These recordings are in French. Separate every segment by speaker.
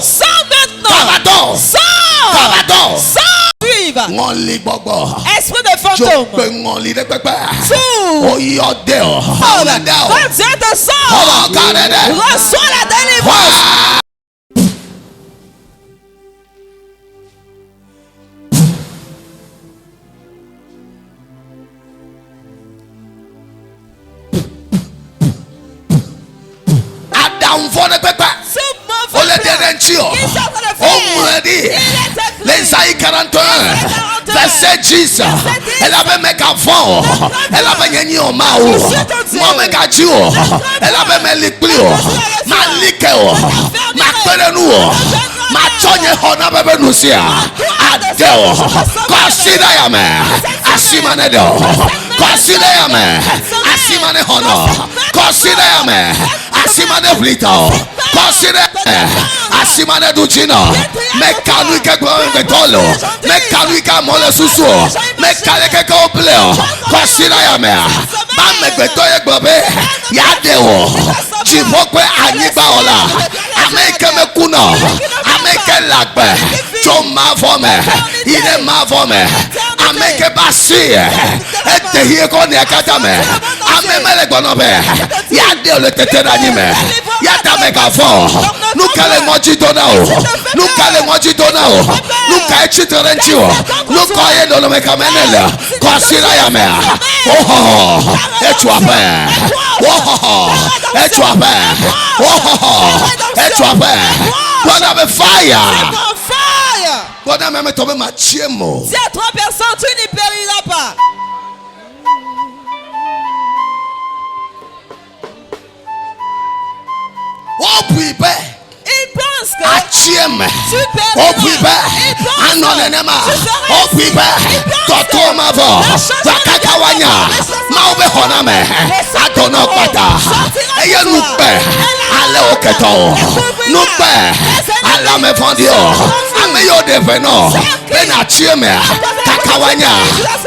Speaker 1: Sors maintenant. Sors. Esprit de fantôme. Quand Dieu te sort, reçois la délivrance.
Speaker 2: L'Ésaïe 41 verset 10. Elle avait mes cafons, elle avait gagné au Mao, moi mes gâteaux, elle avait mes liquides, ma liqueur, ma perenou, ma tonne hona bebe nusia, adeo, consider yame, asimane do, consider yame, asimane hono, consider yame, asimane blito, consider asimane duchino, me kanuike gwe tolo, me kanuike mole susu, me kaleke kompleo, consider yame, ba me betoye gbe yadeo, chibokwe aniba ola, ameke me kuno, ameke lagbe, choma fome, ine ma fome, ameke basi, ete hiye kone akatame, amemele gonobe, yadeo le tete danime, yadame kafo, nukale moji donao, nukale moji donao, nuka echitrenchio, nuka ye dono mekamenele, kosira yame, oh, echuape, oh, echuape, oh, echuape, God have a fire. God have a tobe machiemo.
Speaker 1: Si à 3 personnes, tu n'y périras pas.
Speaker 2: Oh, prepare.
Speaker 1: Il pense que tu
Speaker 2: oh, prepare. Anonema. Oh, prepare. Toto mavo. Zakakawanya. Maube honame. Adono pata. Eye nupe. Ale oketo. Nupe. Ala me fondio. Ame yo deveno. Bena chieme. Kakawanya.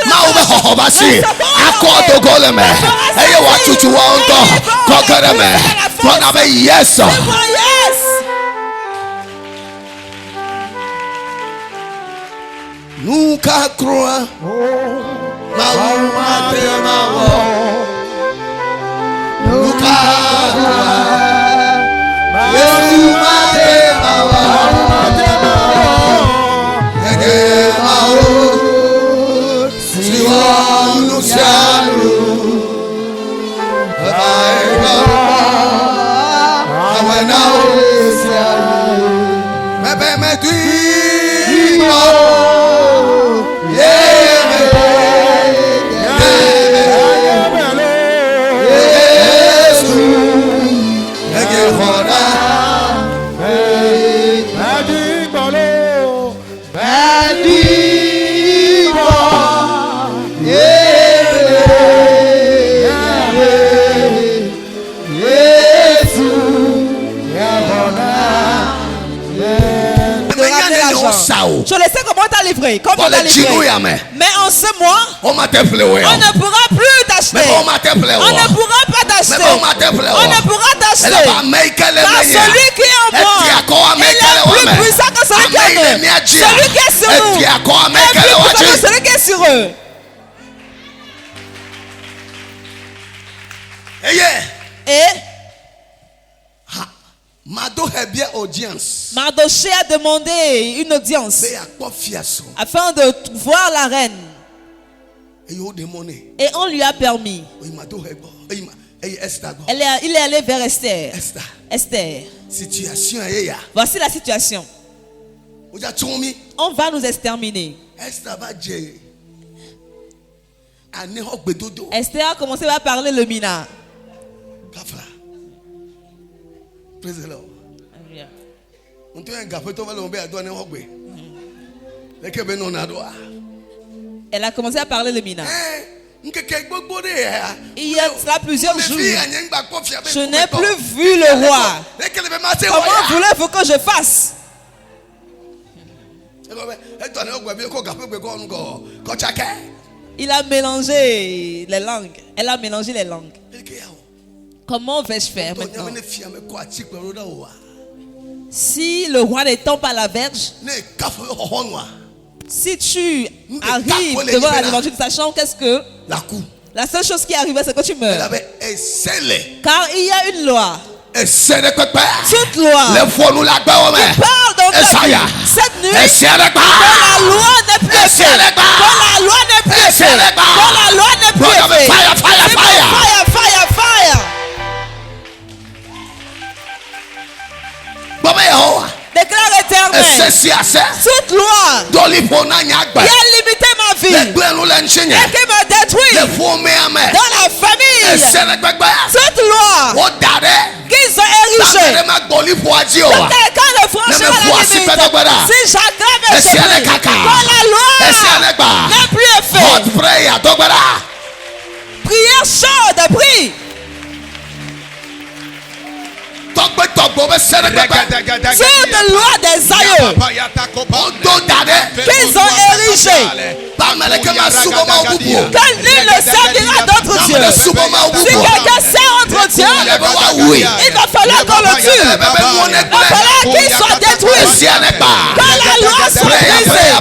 Speaker 2: Maube hohobasi. Akoto goleme. Eye wachuchu waonto. Kokereme. Pronabe yes. Nunca croa. Mauma te mawo. Nunca Mauma te mawo. Ege mawo. Siwa nusianu. Abaega. Awenao. Mebe medui mawo.
Speaker 1: Je le sais comment t'as livré. Comment t'as livré. Mais en ce mois, on ne pourra plus t'acheter. On ne pourra pas t'acheter. On ne pourra t'acheter. Car celui qui est en moi, il est plus puissant que celui qui est en nous. Celui qui est sur nous est plus puissant que celui qui est sur eux. Et Mardoché a demandé une audience afin de voir la reine. Et on lui a permis. Il est allé vers Esther. Esther. Voici la situation. On va nous exterminer. Esther a commencé à parler le mina.
Speaker 2: Praise the Lord.
Speaker 1: Elle a commencé à parler le mina. Il y a cela plusieurs jours. Je n'ai plus vu le roi. Comment voulez-vous que je fasse? Il a mélangé les langues. Elle a mélangé les langues. Comment vais-je faire maintenant? Si le roi n'étend pas la verge, si tu arrives devant la devanture de sa chambre, qu'est-ce que la seule chose qui arrive, c'est que tu meurs. Car il y a une loi. Toute loi qui parle dans ta vie cette nuit, que la loi n'est plus effet, que la loi n'est plus effet, que la loi n'est plus effet. Fire, fire, fire, fire, fire. Déclare Éternel, toute loi qui a limité ma vie et qui me détruit dans la famille, toute loi qu'ils ont érigée, quand le franchir la limite, si j'aggrave et quand la loi n'est plus effet, prière chaude, prie. Toute loi des aïeux qu'ils ont érigée, quand nul ne servira d'autre Dieu. Si quelqu'un sert autre Dieu, il va falloir qu'on le tue. Il va falloir qu'il soit détruit. Que la loi soit brisée.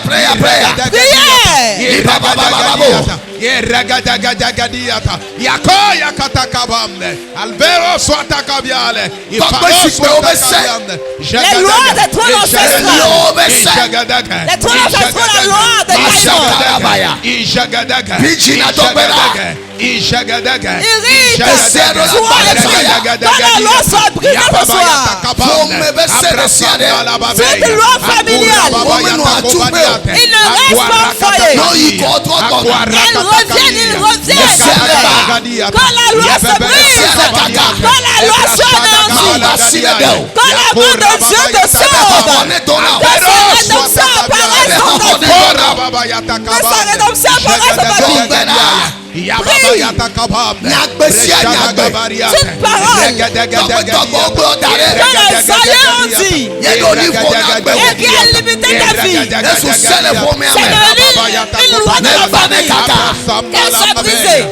Speaker 1: Les lois des trônes ancestrales. Les trônes ancestrales, la loi des dans la loi soit brisée ce soir. Toute loi familiale, il ne reste pas au foyer. Elle revient. Quand la loi se brise, quand la loi soit anéantie, quand la main de Dieu te sauve, que sa rédemption apparaisse dans ta vie. Que sa rédemption apparaisse dans ta vie. Prie. Toute parole que les aïeux ont dit et qui a limité ta vie, c'est une loi de la famille. Qu'elle soit brisée.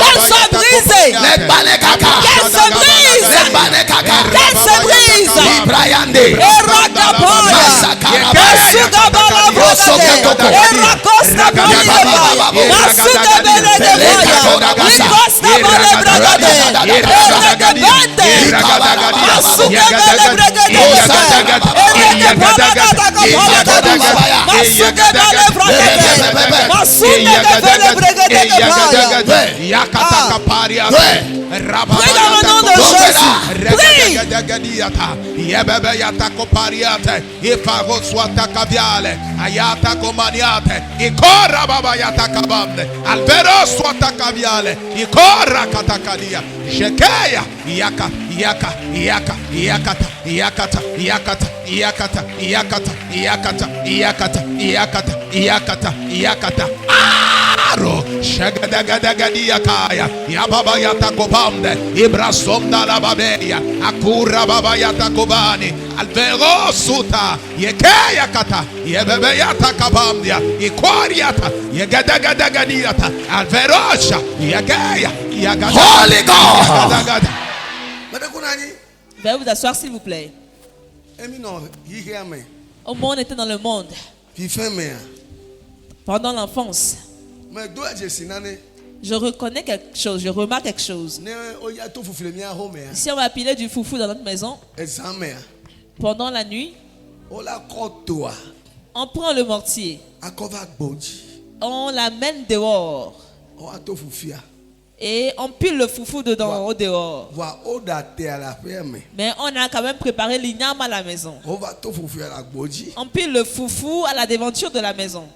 Speaker 1: Qu'elle soit brisée. Qu'elle se brise. Qu'elle se brise. Prie dans le nom de Jésus. Prie.
Speaker 2: Shagadagadagadiyakaya Yababa Yatakobamde Ibrasomda la Babeya Akura Baba Yatakobani Alvero Suta Yekeya Kata Yebebe Yatakabamdia Ikwariata Yegadagadagadiyata Alverosha Yekeya Yagada Holy God.
Speaker 1: Veuillez vous asseoir s'il vous plaît. Au monde était dans le monde. Pendant l'enfance. Je reconnais quelque chose, je remarque quelque chose. Si on va piler du foufou dans notre maison, pendant la nuit, on prend le mortier, on l'amène dehors et on pile le foufou dedans, au dehors. Mais on a quand même préparé l'igname à la maison. On pile le foufou à la devanture de la maison.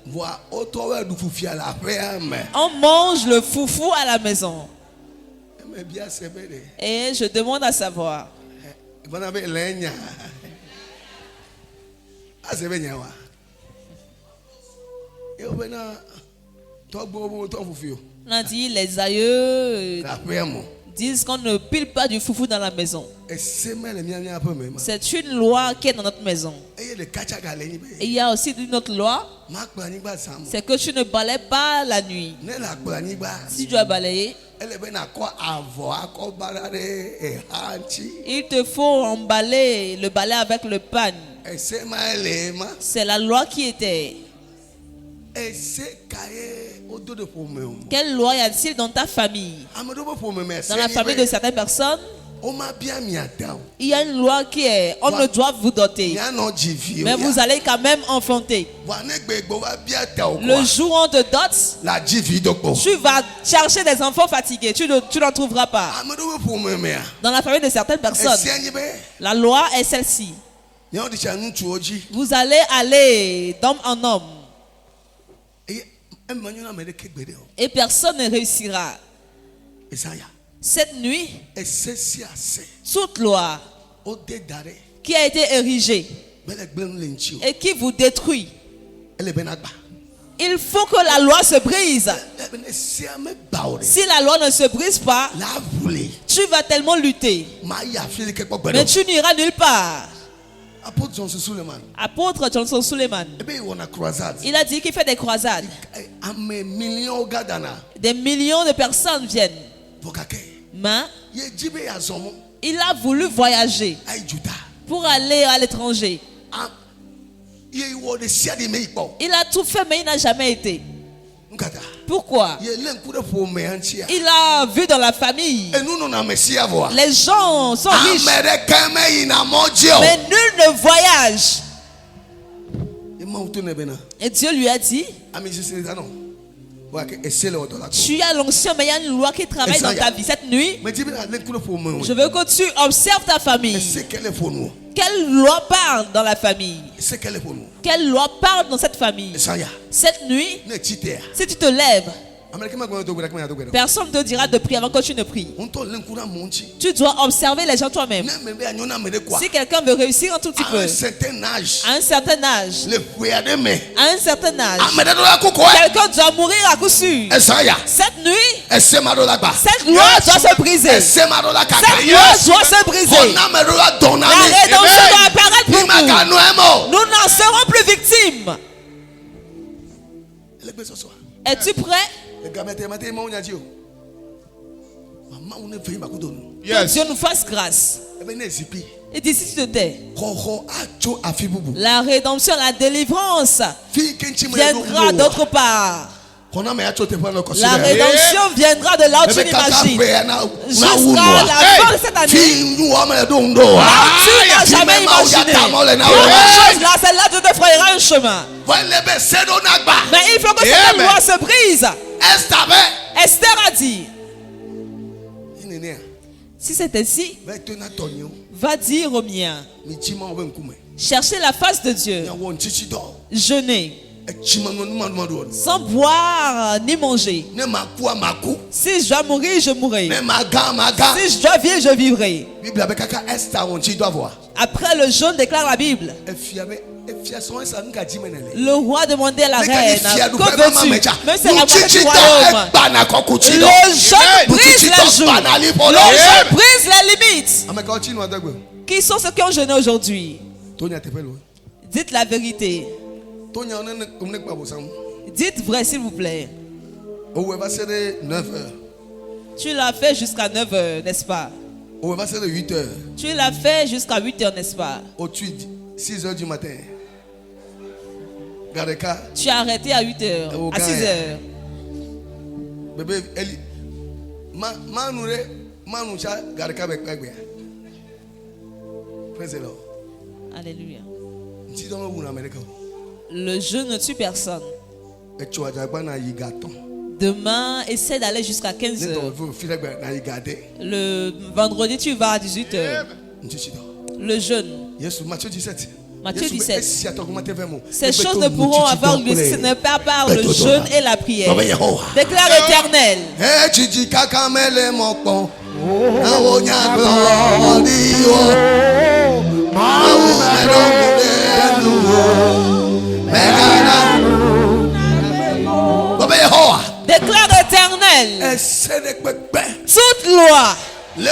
Speaker 1: On mange le foufou à la maison. Et je demande à savoir. On a dit les aïeux disent qu'on ne pile pas du foufou dans la maison. C'est une loi qui est dans notre maison. Et il y a aussi une autre loi. C'est que tu ne balaies pas la nuit. Si tu dois balayer, il te faut emballer le balai avec le pan. C'est la loi qui était. Quelle loi y a-t-il dans ta famille? Dans la famille de certaines personnes, il y a une loi qui est: on ne doit vous doter, mais vous allez quand même enfanter. Le jour où on te dote, tu vas chercher des enfants fatigués, tu n'en trouveras pas. Dans la famille de certaines personnes, la loi est celle-ci: vous allez aller d'homme en homme, et personne ne réussira. Cette nuit, toute loi qui a été érigée et qui vous détruit, il faut que la loi se brise. Si la loi ne se brise pas, tu vas tellement lutter, mais tu n'iras nulle part. Apôtre Johnson Suleiman, il a dit qu'il fait des croisades. Des millions de personnes viennent. Mais il a voulu voyager pour aller à l'étranger. Il a tout fait, mais il n'a jamais été. Pourquoi? Il a vu dans la famille, les gens sont riches, mais nul ne voyage. Et Dieu lui a dit: tu as l'onction, mais il y a une loi qui travaille dans ta vie. Cette nuit, je veux que tu observes ta famille. Quelle loi parle dans la famille? Quelle loi parle dans cette famille? Cette nuit, si tu te lèves, personne ne te dira de prier avant que tu ne pries. Tu dois observer les gens toi-même. Si quelqu'un veut réussir un tout petit peu, à un certain âge, quelqu'un doit mourir à coup sûr. Cette nuit, cette loi doit se briser. Cette loi doit se briser. La rédemption doit apparaître pour nous. Nous n'en serons plus victimes. Es-tu prêt? Que Dieu nous fasse grâce. Et d'ici tu te tais, la rédemption, la délivrance viendra d'autre part. La rédemption viendra de là où tu l'imagines. Jusqu'à la fin de cette année, là où tu n'as jamais imaginé. Là, c'est là que tu te frayeras un chemin. Mais il faut que cette loi se brise. Esther a dit: si c'est ainsi, va dire aux miens, cherchez la face de Dieu, jeûnez, sans boire ni manger. Si je dois mourir, je mourrai. Si je dois vivre, je vivrai. Après le jeûne, déclare la Bible, le roi demandait à la reine: que veux-tu? Mais c'est la moitié du royaume. Le jeûne brise les jours. Le jeûne brise les limites. Qui sont ceux qui ont jeûné aujourd'hui? Dites la vérité. Dites vrai, s'il vous plaît. Tu l'as fait jusqu'à 9h, n'est-ce pas? Tu l'as fait jusqu'à 8h, n'est-ce pas?
Speaker 2: 6h du matin.
Speaker 1: Tu as arrêté à 8h, à 6h. Bébé, alléluia. Le jeûne ne tue personne. Demain, essaie d'aller jusqu'à 15h. Le vendredi, tu vas à 18h. Le jeûne. Matthieu 17. Ces choses ne pourront avoir lieu si ce n'est pas par le jeûne et la prière. Déclare l'Éternel. Déclare déclare éternel. Toute loi qui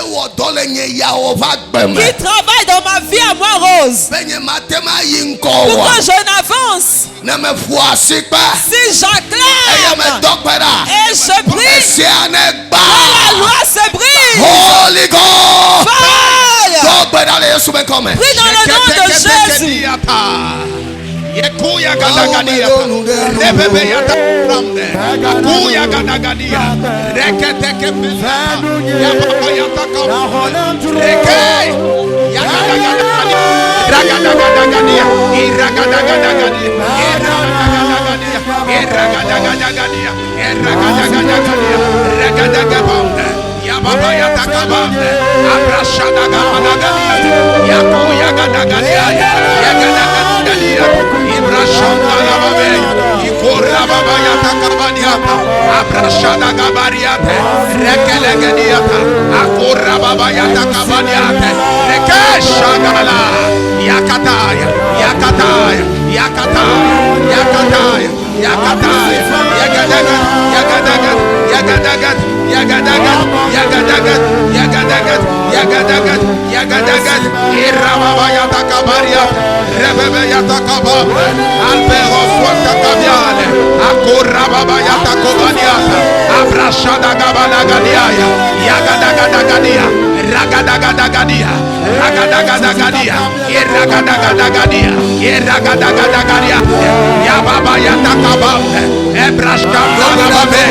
Speaker 1: travaille dans ma vie à moi, Rose, pour que je n'avance, si j'acclame et je brise, la loi se brise.
Speaker 2: Holy God,
Speaker 1: prie dans le nom de Jésus.
Speaker 2: Yekuya gadagadia, rebebe yata ramde, akuya gadagadia, reketeke pesa, yababa yata kamu, reke, yagadagadia, ragadagadia, iragadagadia, iragadagadia, iragadagadia, ragadagabamde, yababa yata kabamde, abrashada gadagadia, yakuya gadagadia, yagadagadia. Ibrashanda la babe, ikora baba yata kabaniata, abrashada gabariate, rekelegediata, akora baba yata kabaniate, rekeshagala, yakataya, yakataya, yakataya, yakataya, yakataya, yagadagat, yagadagat, yagadagat, yagadagat, yagadagat, yagadagat, yagadagat, yagadagat, irababa yata kabariate. Rebebe yatakaba, Albero swata kabiale, akura baba yatakobaniata, abrashada gabalagadiaya, yagadagadaгаdia, ragadagadaгаdia, ragadagadaгаdia, iragadagadaгаdia, iragadagadaгаdia, yababa yatakaba, ebrashada babe,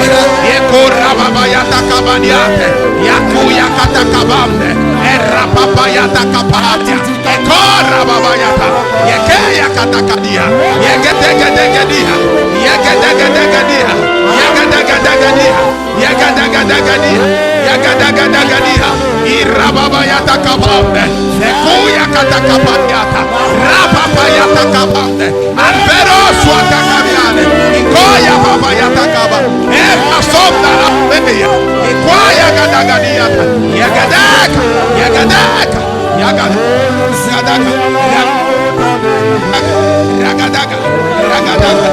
Speaker 2: ekura baba yatakabaniate, yakuya katakabambe, erapapa yatakapatia, ekora baba yata. Yekeya katakadia, yegedegedegedia, yegedegedegedia, yegedegedegedia, yegedegedegedia, yegedegedegedia, irababa yatakabambe, sekuya katakabanyata, rababa yatakabambe, albero swatakabiane, ikoya baba yatakaba, emasomda abeya, ikoya gadagadiata, yegedeka, yegedeka, yagadaga, Ragadaga, ragadaga,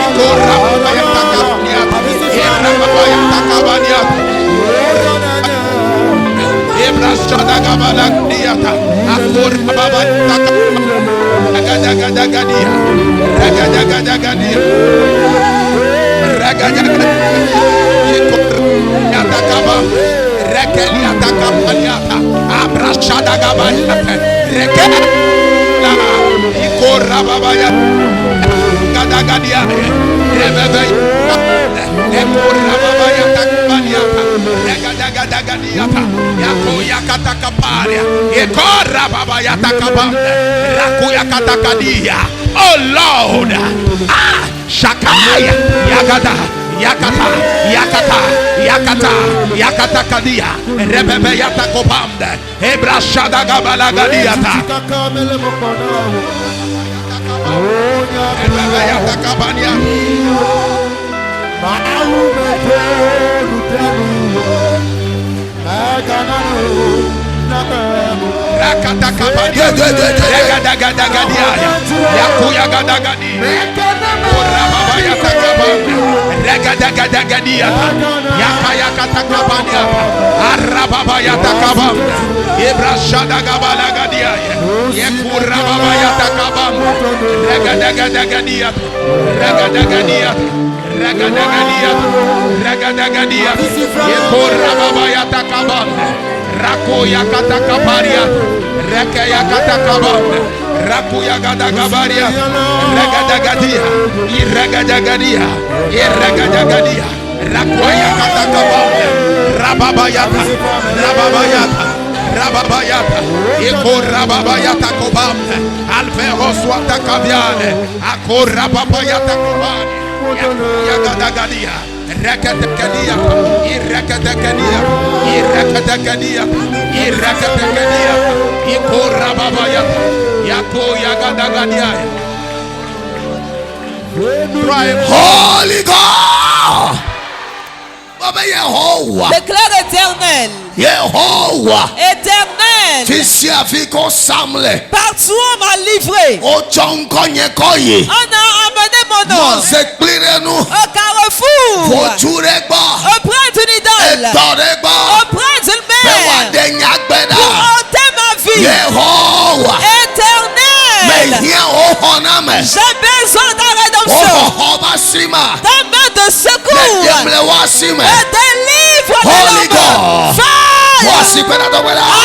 Speaker 2: ikora baba yatakabania, era baba yatakabania, ebrashada gabalagdiata, akora baba yatakabania, ragadagadagia, ragadagadagia, ragadagadagia, ikora yatakaba, rekeli yatakabaniata, abrashada gabalagdiata, rekeli ikora baba ya gadagadia rebebe ikora baba ya takbania gadagadia yako yakatakaparia ikora baba ya takabanda raku yakatakadia. Oh Lord, shakaya yagada yakata yakata yakata yakata kadia rebebe yatakobamde ebrashada gabalagadiata rebebe yatakabania rakata kabania regadagadadia yakuya gadagadi ora baba yatakabamde regadagadadia yakaya katakabania arababa yatakabamde ibrashada gabalagadia yekura baba yatakabamde regadagadadia regadagadia regadagadia regadagadia yekura baba yatakabamde rako yakatakabaria reke yakatakabamde raku yagadagabaria regadagadia iregadagadia iregadagadia rako yakatakabamde rababayata rababayata rababayata ikorababayata kobamde alvero swata kabiane akorababayata kobani yagadagadia Rakatakania, Irakatakadia, Irakatakadia, Irakatakadia, Ikorababaya, Yako Yagadagadia. Holy God!
Speaker 1: Déclare éternel.
Speaker 2: Yehovah.
Speaker 1: Éternel. Partout on m'a livré. On a amené mon nom. Au carrefour. Auprès d'une idole. Auprès d'une mère. Pour ôter ma vie. Éternel. J'ai besoin de rédemption. Ta main de secours. Et délivre de l'homme.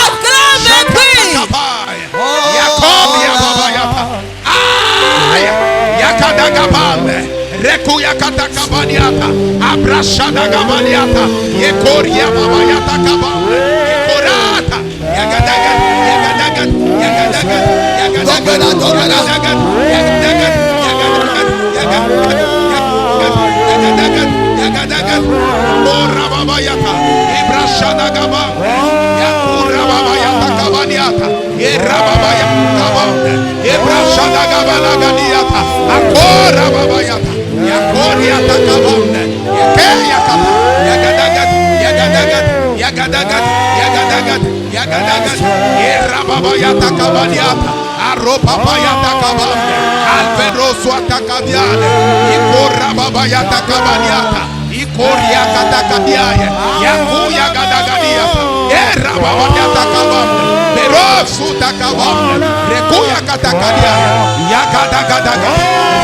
Speaker 1: Acclame et prie.
Speaker 2: Rekuya katakabaniata, abrashada gabaniata, yekoria babayata kabane, yekorata, yagadagat, yagadagat, yagadagat, yagadagat, yagadagat, yagadagat, yagadagat, ora babayata, ibrashada gabane, yakura babayata kabaniata, yerababayata kabane, ibrashada gabalagadiata, akora babayata. Yakoria takabonde, yakeya kata, yagadagat, yagadagat, yagadagat, yagadagat, yagadagat, yerababa yatakabaniata, aropapa yatakabande, alveroso atakabiane, ikorababa yatakabaniata, ikoria katakadiaye, yakuya gadagadiata, yerababa yatakabande, berosu takabande, rekuya katakadiaye, yagadagadagat,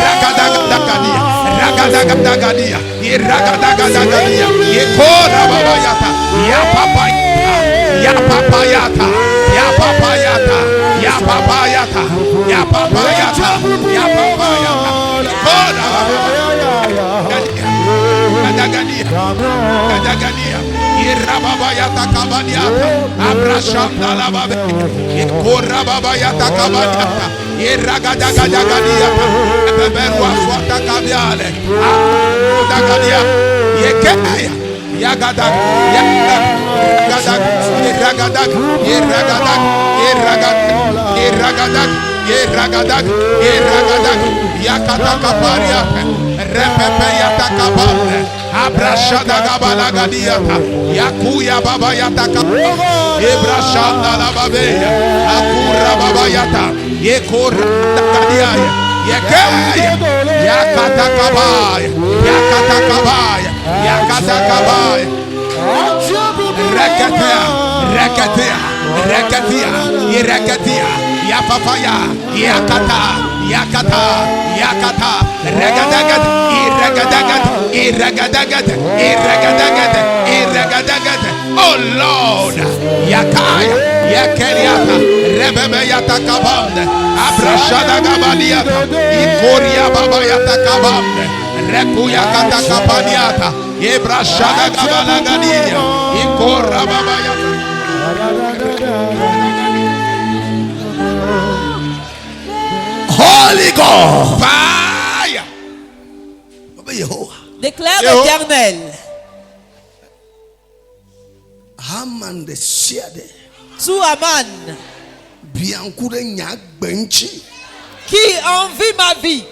Speaker 2: ragadagadadia. Ragadagadadia, Iragadagadadia, Yekora Babayata, Yapapayata, Yapapayata, Yapapayata, Yapapayata, Yapapayata, Yapapayata, Yekora Babayata, Gadagadia, Irababayata Kabaniata, Abrashanda Lababe, Yekora Babayata Kabaniata, Iragadagadiata, Beberwa Swata Kabiale, Dagadia, Yekaya, Yagadag, Yagadag, Iragadag, Iragadag, Iragadag, Iragadag, Iragadag, Iragadag, Yakatakaparia, Repepe Yatakabale, Abrashada Gabalagadiata, Yakuya Baba Yataka, Ibrashanda Lababeya, Akura Babayata, Yekura Dagadia. Yakaya, Yakatakabaya, Yakatakabaya, Yakatakabaya, Rekatia, Rekatia, Rekatia, Irekatia, Yapapaya, Yakata, Yakata, Yakata, Regadagat, Irregadagat, Irregadagat, Irregadagat, Irregadagat, oh Lord, Yakaya, Yakeliata, Rebebe Yatakabande, Abrashada Gabaniata, Ikoria Baba Yatakabande, Rekuya Katakabaniata, Ibrashada Gabalagania, Ikora Baba Holy God, fire.
Speaker 1: Déclare l'Éternel.
Speaker 2: Haman de Siade.
Speaker 1: Sous Aman, qui envie ma vie,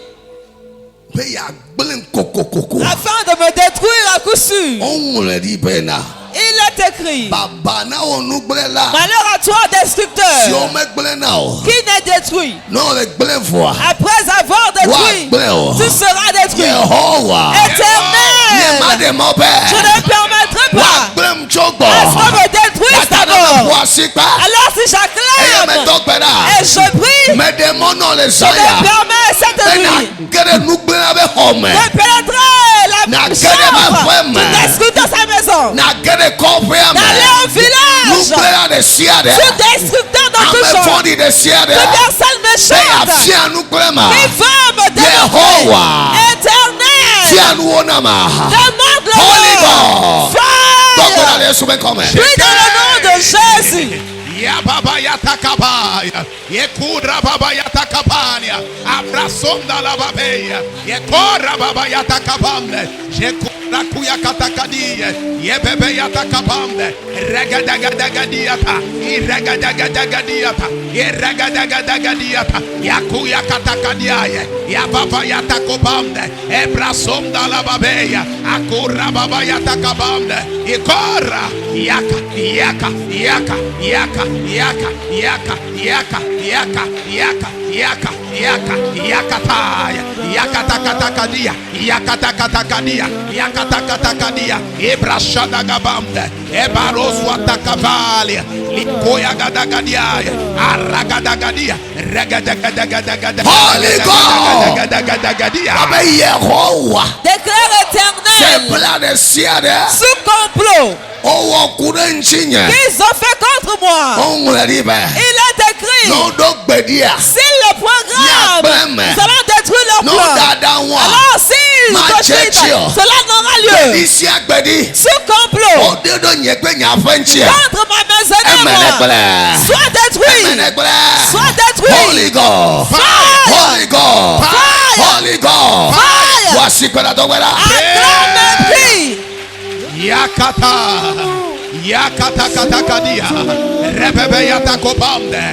Speaker 1: afin de me détruire à coup sûr. Il est écrit: malheur à toi, destructeur, qui n'est détruit. Après avoir détruit, tu seras détruit. Éternel, je ne permettrai pas à ce qu'on me détruise d'abord. Alors si j'acclame et je prie, je ne permets cette nuit de pénétrer la chambre du destructeur sa maison, d'aller au village du destructeur dans tout genre, de personnes méchantes qui veulent me détruire. Éternel, demande le fire. Prie dans le nom de Jésus.
Speaker 2: Ya baba yatakabaya, yekura baba yatakabania, abrasonda la babeya, yekora baba yatakabamne, Rakuya katakadi, yebebe yatakabambe, regadagadiata, irregadagadiata, irregadagadiata, yakuya katakadiaye, yababa yatakobambe, ebrasomda la babeya, akura baba yatakabambe, ikora, yaka, yaka, yaka, yaka, yaka, yaka, yaka, yaka, yaka, yaka, yaka, yakataya, yakatakatakadia, yakatakatakadia, yakatakatakadia, ibrashadagabamde, ebaroswatakavalia, likoyagadagadia, aragadagadia, regadagadagadagada, Holy God,
Speaker 1: déclare éternel, sous complot qu'ils ont fait contre moi. Il est écrit, s'ils le programment, cela détruit leur plan. Alors s'ils cogitent, cela n'aura lieu. Sous complot contre ma maison, soit détruit, soit détruit.
Speaker 2: Holy God, Holy God, Holy God. Voici que la douleur. Yakata, yakata katakadia, rebebe yatakobamde,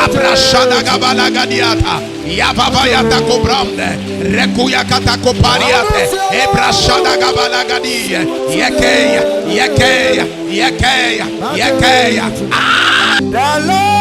Speaker 2: abrashada gabalagadiata, yababa yatakobramde, rekuya katakopariate, ebrashada gabalagadia, yekeya, yekeya, yekeya, yekeya. Dans l'ombre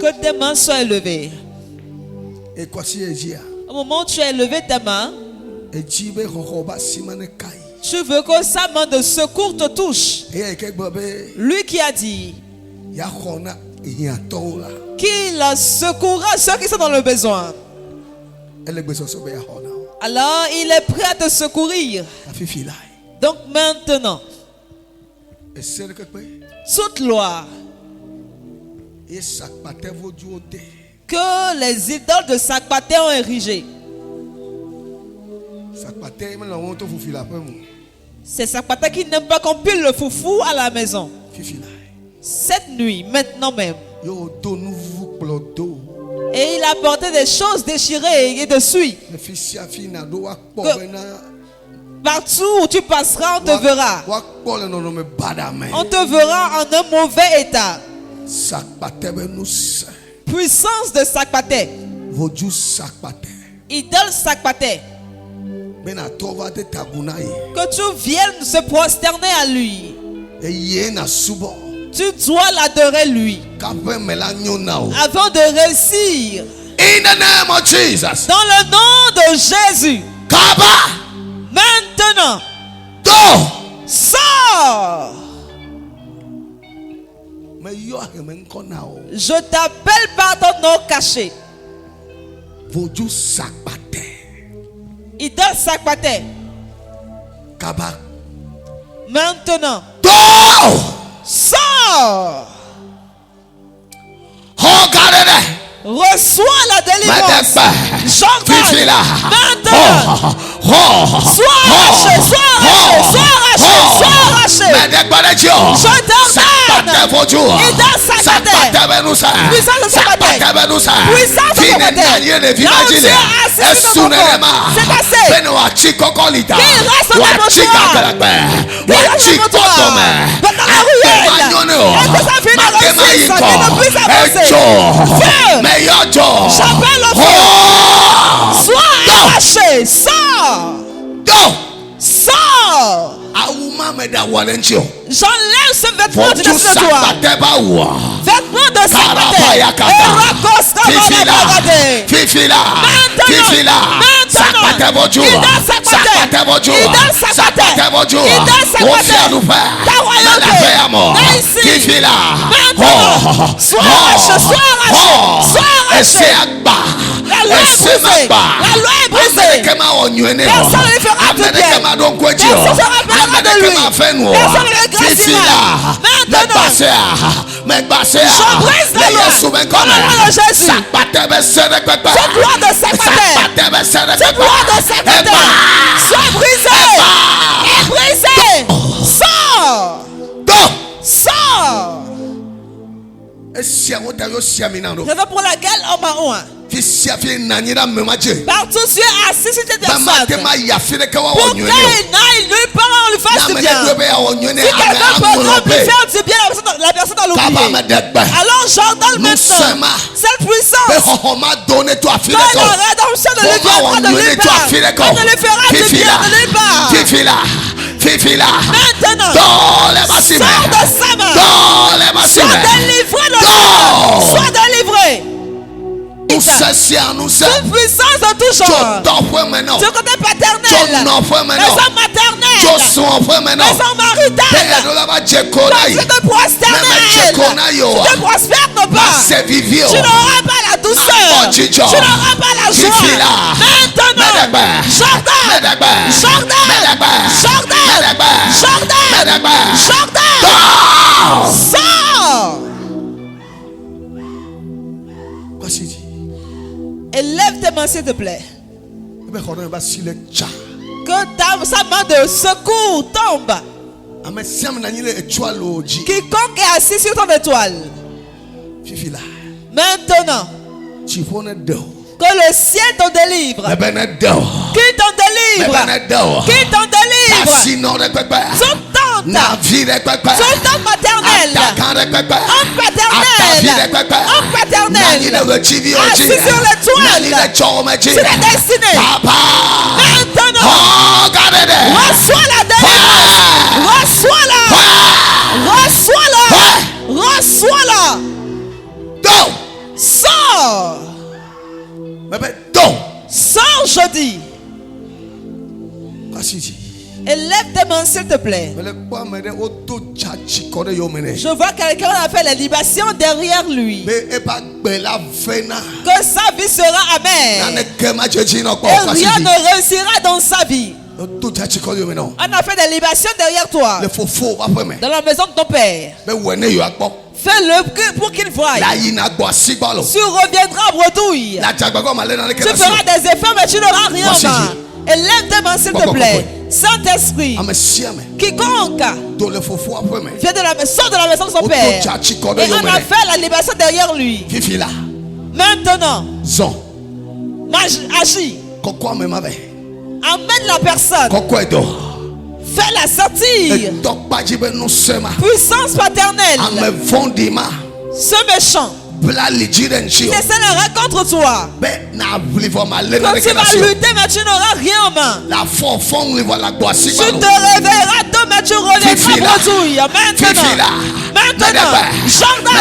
Speaker 1: que tes mains soient élevées. Au moment où tu as élevé tes mains, tu veux que sa main de secours te touche. Lui qui a dit qu'il secourra ceux qui sont dans le besoin. Alors il est prêt à te secourir. Donc maintenant, toute loi que les idoles de Sakpaté ont érigé, c'est Sakpaté qui n'aime pas qu'on pile le foufou à la maison. Cette nuit, maintenant même, et il a porté des choses déchirées et de suie. Partout où tu passeras, on te verra. On te verra en un mauvais état. Puissance de Sakpaté. Idole Sakpaté. Que tu viennes se prosterner à lui. Tu dois l'adorer lui. Avant de réussir.
Speaker 2: In the name of Jesus.
Speaker 1: Dans le nom de Jésus. Maintenant. Sors. Je t'appelle par ton nom caché. Idole Sakpaté. Maintenant. Sors. Reçois la délivrance. J'ordonne maintenant. Sois arraché, sois arraché, sois arraché, sois arraché. Je t'ordonne. Idole Sakpaté. Puissance de Sakpaté. Puissance de Sakpaté. Là où tu es assis dans ton corps, c'est assez. Qu'il reste dans ton toit. Qu'il reste dans ton toit. Dans la ruelle. Et que ça finisse à réussir. Qu'il ne puisse avancer. Feu. J'appelle le feu. Sois arraché. Sors. Sors. J'enlève ce vêtement du dessus de toi. Vêtement de célibataire. La loi est brisée. Personne ne lui fera de bien. Personne ne se rappellera de lui. Personne ne le graciera. Maintenant, je brise la loi. Dans le nom de Jésus. Cette loi de secrétaire. Cette loi de secrétaire. Sois brisé. Et brisé. Sors. Sors. Raison pour laquelle on m'a ouin. Partout tu es assis sur tes personnes. Pour qu'il n'aille nulle part, on lui fasse du bien. Si quelqu'un peut lui faire du bien, la personne doit l'oublier. Alors j'ordonne maintenant cette puissance que la rédemption ne lui viendra de nulle part. On ne lui fera du bien de nulle part. Maintenant, sors de sa main. Sois délivré de sa main. Sois délivré. Toute puissance de tout genre. Du côté paternel, maison maternelle, maison maritale, tu te prospères non pas. Tu n'auras pas la douceur. Tu n'auras pas la joie. Maintenant, Jordan, sors. Élève tes mains s'il te plaît. Que sa main de secours tombe. Quiconque est assis sur ton étoile. Maintenant, que le ciel t'en délivre. Qui t'en délivre. Qui t'en délivre. Son tante maternelle. Homme paternel. Assis sur l'étoile. Tu l'as destiné. Maintenant, reçois la délivrance. Reçois-la. Sors. Sors, je dis. Élève tes mains s'il te plaît. Je vois quelqu'un a fait la libation derrière lui. Que sa vie sera amère. Et rien ne réussira dans sa vie. On a fait des libations derrière toi. Dans la maison de ton père. Fais-le pour qu'il voie. Tu reviendras en bredouille. Tu feras des efforts mais tu n'auras rien en main. Élève tes mains s'il te plaît. Saint-Esprit, quiconque vient de la maison de son père et on a fait la libération derrière lui. Maintenant, agis. Amène la personne. Fais-la sortir. Puissance paternelle. Ce méchant qui essaie de rencontrer toi. Quand tu vas lutter, mais tu n'auras rien en main. Tu te réveilleras tôt, mais tu reviendras bredouille. Maintenant, Jordan,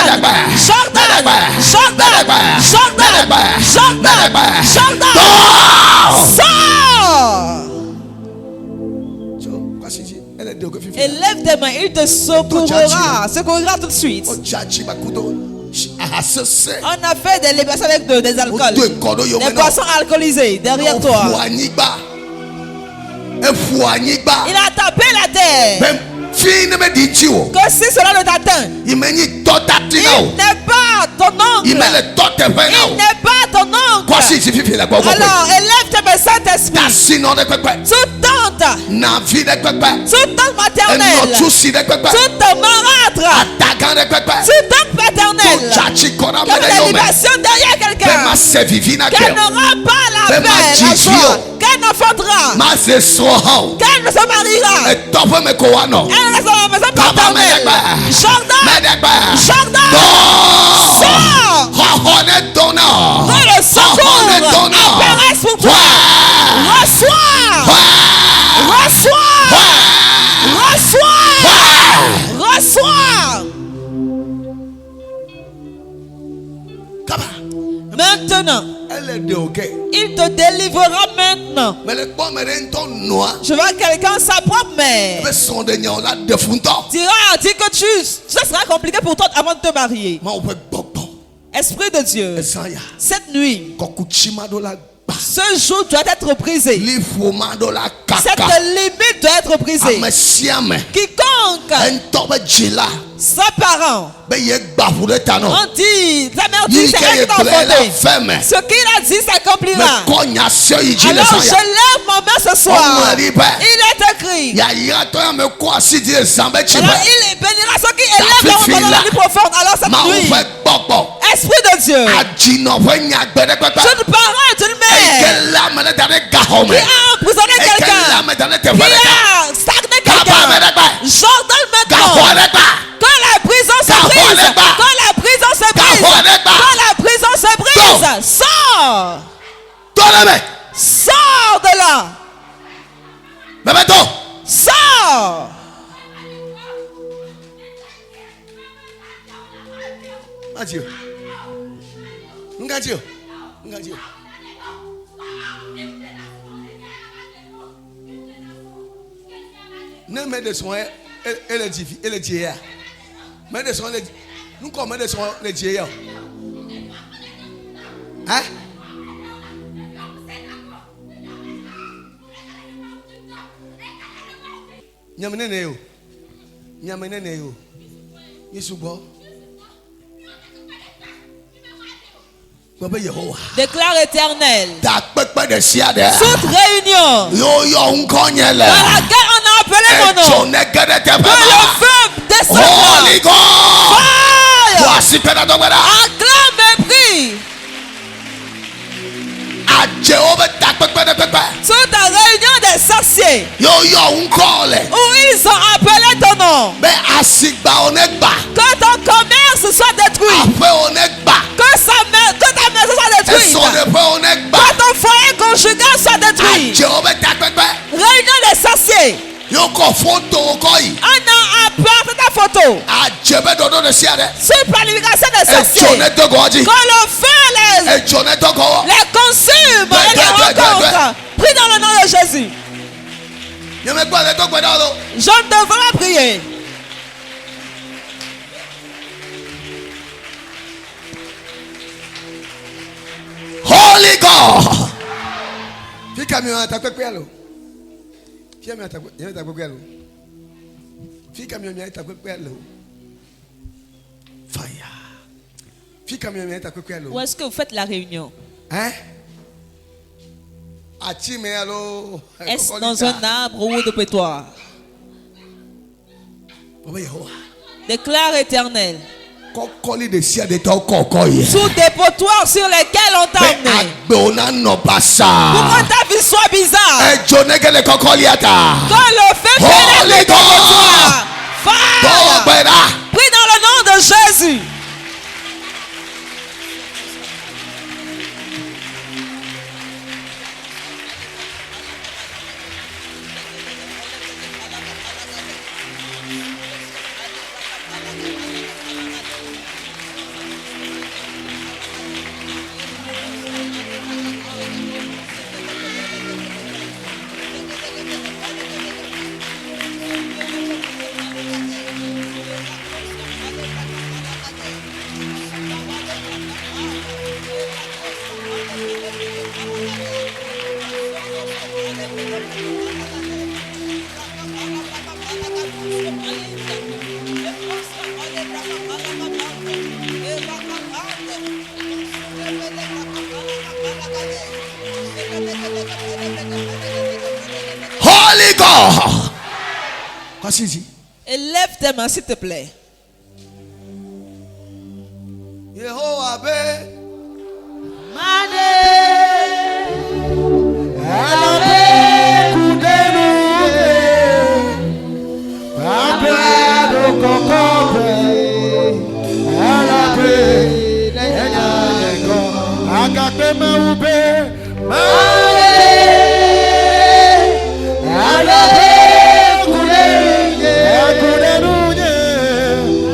Speaker 1: sors. Élève tes mains, il te secourira tout de suite. On a fait des libations avec des alcools, des boissons alcoolisées derrière toi. Il a tapé la terre. Que si cela ne t'atteint, il n'est pas ton oncle. Il n'est pas ton oncle. Alors élève tes mains, Saint-Esprit. Toute tante maternelle, toute marâtre, toute tante paternelle, comme la libation derrière quelqu'un, qu'elle n'aura pas la paix, la joie, qu'elle n'enfantera, qu'elle ne se mariera, elle reste dans la maison paternelle. Jordan, sors. Que le secours apparaisse pour toi. Reçois. Il te délivrera maintenant. Je vois quelqu'un sa propre mère dit que ça sera compliqué pour toi avant de te marier. Esprit de Dieu, cette nuit, ce jour doit être brisé. Cette limite doit être brisée. Quiconque sa parent, on dit, ta mère dit, c'est elle qui t'a enfanté. Ce qu'il a dit s'accomplira. Alors je lève ma main ce soir. Il est écrit. Alors il bénira ceux qui élèvent leur enfant dans la nuit profonde. Alors cette nuit, Esprit de Dieu, d'une parole, d'une mère qui a emprisonné quelqu'un, qui a stagné quelqu'un, j'ordonne maintenant que la prison se brise, que la prison se brise, que la prison se brise. Sors, sors de là, sors.
Speaker 2: Adieu. Ngadjo. Ne mets de soin et le dieu. Mets de soin nous comme de soin le dieu. Hein? Nyamenene yo. Yisubo.
Speaker 1: Déclare Éternel. Toute réunion dans laquelle on a appelé mon nom, que le feu descendra. Fire. Acclame et prie. Toute la réunion des sorciers où ils ont appelé ton nom, que ton commerce soit détruit, que ta maison soit détruite, que ton foyer conjugal soit détruit. Réunion des sorciers, on a apporté ta photo sur planification des sorciers, que le feu les consume et les rencontre. Prie dans le nom de Jésus. Je ne devrais prier.
Speaker 2: Holy God. Fire.
Speaker 1: Où est-ce que vous faites la réunion?
Speaker 2: Hein?
Speaker 1: Est-ce dans un arbre ou de pétoire? Déclare Éternel.
Speaker 2: Sous des
Speaker 1: potoirs sur lesquels on t'a amené. Pourquoi ta vie soit bizarre? Que le feu pénètre les potoirs. Fire. Prie dans le nom de Jésus.
Speaker 2: Holy God.
Speaker 1: Élève tes mains s'il te plaît.
Speaker 2: Yehovah be
Speaker 3: Mane Alabe kudenu Abado kokobe Alabe Nenyango Agape maube Mane Alabe kudenu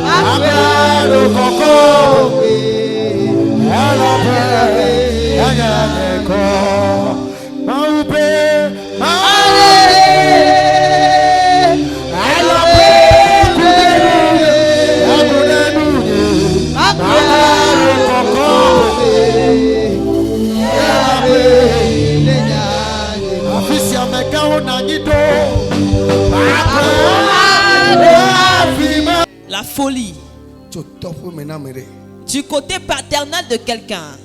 Speaker 3: Abado kokobe
Speaker 1: La folie du côté paternel de quelqu'un.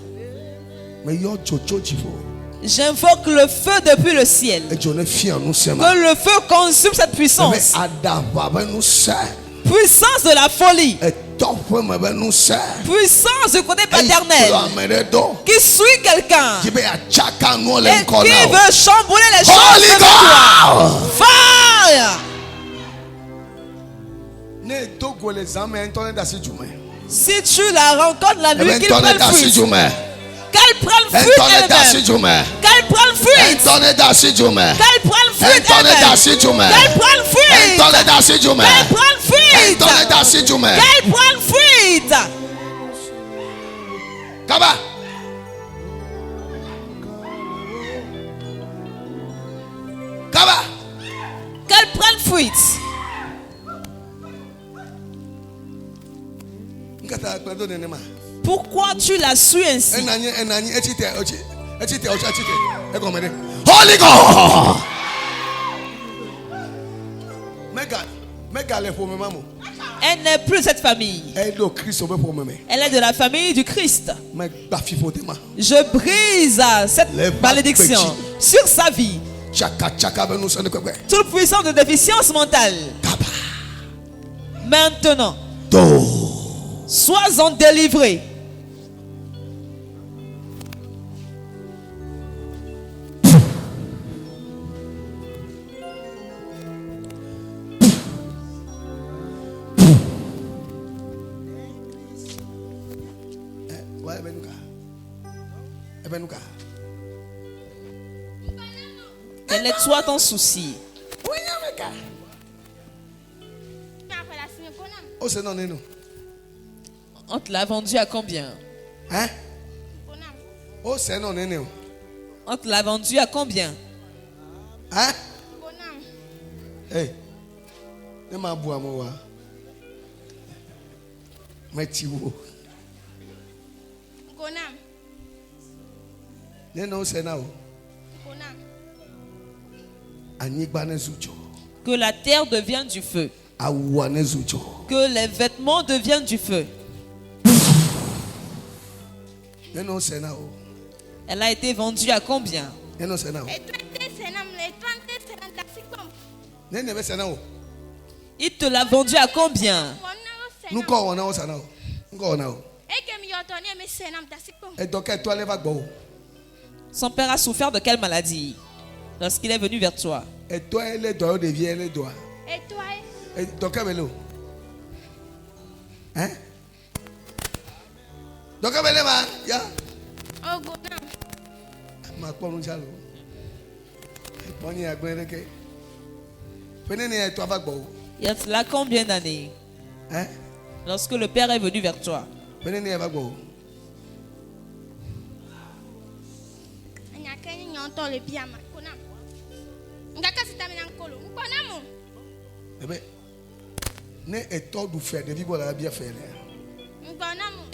Speaker 1: J'invoque le feu depuis le ciel. Que le feu consume cette puissance. Puissance de la folie. Puissance du côté paternel. Qui suit quelqu'un. Et qui veut chambouler les choses de toi. Fire. Si tu la rencontres la nuit, qu'il prenne fuite. Qu'elle prenne fuite elle-même. Qu'elle prenne fuite. Qu'elle prenne fuite elle-même. Qu'elle prenne fuite. Qu'elle prenne fuite. Qu'elle prenne fuite.
Speaker 2: Kaba. Kaba.
Speaker 1: Qu'elle prenne fuite. Pourquoi tu la suis ainsi?
Speaker 2: Holy God.
Speaker 1: Elle n'est plus de cette famille. Elle est de la famille du Christ. Je brise cette malédiction sur sa vie. Toute puissance de déficience mentale. Maintenant, sois-en délivré. Quel est toi ton souci? On te l'a vendu à combien?
Speaker 2: Hein?
Speaker 1: On te l'a vendu à combien?
Speaker 2: Hein? Hey. Ne m'a bois moi. Metiwo.
Speaker 1: Que la terre devienne du feu. Que les vêtements deviennent du feu. Elle a été vendue à combien? Il te l'a vendue à combien? Son père a souffert de quelle maladie lorsqu'il est venu vers toi?
Speaker 2: Hein?
Speaker 1: Il y a cela combien d'années?
Speaker 2: Hein?
Speaker 1: Lorsque le père est venu vers toi?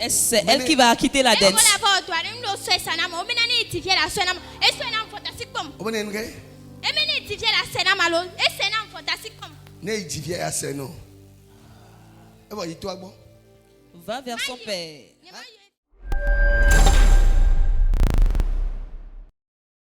Speaker 1: C'est elle qui va quitter la dette. Va vers son père.